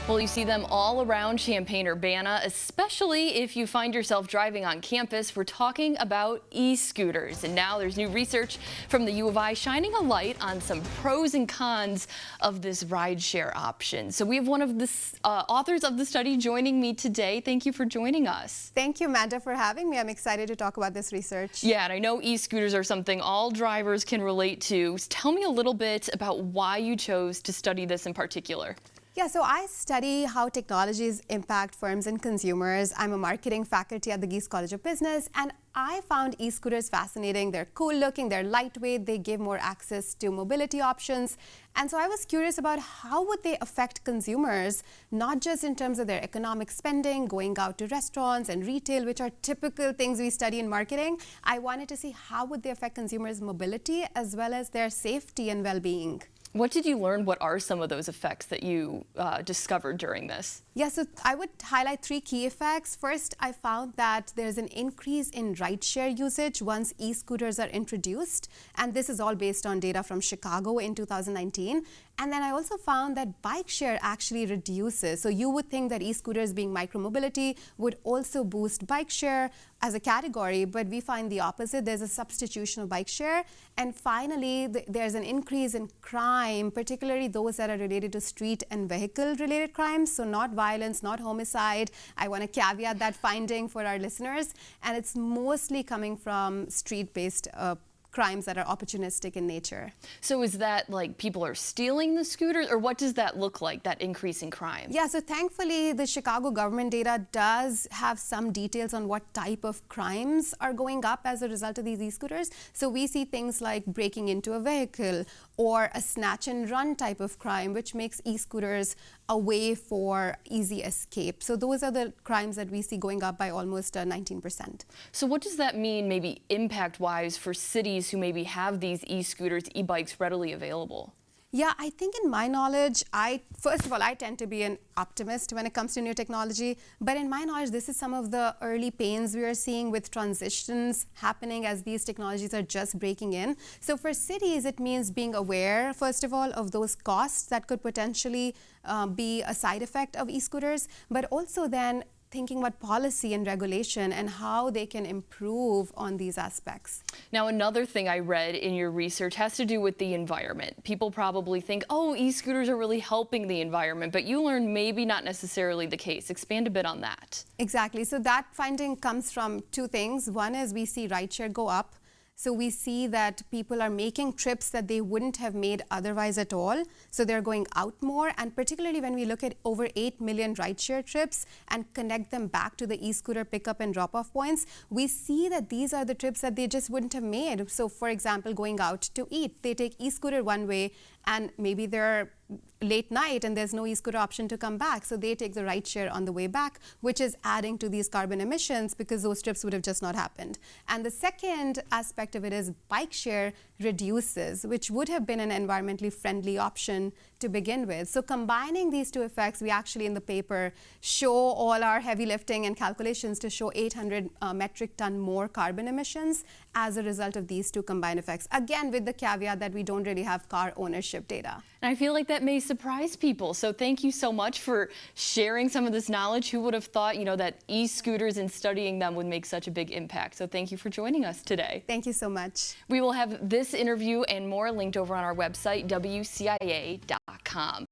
Well, you see them all around Champaign-Urbana, especially if you find yourself driving on campus. We're talking about e-scooters, and now there's new research from the U of I shining a light on some pros and cons of this rideshare option. So we have one of the authors of the study joining me today. Thank you for joining us. Thank you, Amanda, for having me. I'm excited to talk about this research. Yeah, and I know e-scooters are something all drivers can relate to. Tell me a little bit about why you chose to study this in particular. Yeah, so I study how technologies impact firms and consumers. I'm a marketing faculty at the Geese College of Business, and I found e-scooters fascinating. They're cool looking, they're lightweight, they give more access to mobility options. And so I was curious about how would they affect consumers, not just in terms of their economic spending, going out to restaurants and retail, which are typical things we study in marketing. I wanted to see how would they affect consumers' mobility as well as their safety and well-being. What did you learn? What are some of those effects that you discovered during this? Yeah, so I would highlight three key effects. First, I found that there's an increase in rideshare usage once e-scooters are introduced. And this is all based on data from Chicago in 2019. And then I also found that bike share actually reduces. So you would think that e-scooters being micromobility would also boost bike share as a category, but we find the opposite. There's a substitution of bike share. And finally, there's an increase in crime, particularly those that are related to street and vehicle-related crimes. So not violence, not homicide. I want to caveat that finding for our listeners. And it's mostly coming from street-based crimes that are opportunistic in nature. So is that like people are stealing the scooters, or what does that look like, that increase in crime? Yeah, so thankfully the Chicago government data does have some details on what type of crimes are going up as a result of these e-scooters. So we see things like breaking into a vehicle or a snatch and run type of crime, which makes e-scooters a way for easy escape. So those are the crimes that we see going up by almost 19%. So what does that mean maybe impact-wise for cities who maybe have these e-scooters, e-bikes readily available? Yeah, I think in my knowledge, first of all, I tend to be an optimist when it comes to new technology. But in my knowledge, this is some of the early pains we are seeing with transitions happening as these technologies are just breaking in. So for cities, it means being aware, first of all, of those costs that could potentially be a side effect of e-scooters, but also then thinking about policy and regulation and how they can improve on these aspects. Now, another thing I read in your research has to do with the environment. People probably think, oh, e-scooters are really helping the environment, but you learned maybe not necessarily the case. Expand a bit on that. Exactly. So that finding comes from two things. One is we see rideshare go up. So we see that people are making trips that they wouldn't have made otherwise at all. So they're going out more. And particularly when we look at over 8 million rideshare trips and connect them back to the e-scooter pickup and drop-off points, we see that these are the trips that they just wouldn't have made. So for example, going out to eat, they take e-scooter one way and maybe they're late night and there's no e-scooter option to come back. So they take the rideshare on the way back, which is adding to these carbon emissions because those trips would have just not happened. And the second aspect of it is bike share reduces, which would have been an environmentally friendly option to begin with. So combining these two effects, we actually in the paper show all our heavy lifting and calculations to show 800 metric ton more carbon emissions as a result of these two combined effects. Again, with the caveat that we don't really have car ownership data. And I feel like that may surprise people. So thank you so much for sharing some of this knowledge. Who would have thought, that e-scooters and studying them would make such a big impact? So thank you for joining us today. Thank you so much. We will have this interview and more linked over on our website, WCIA.com.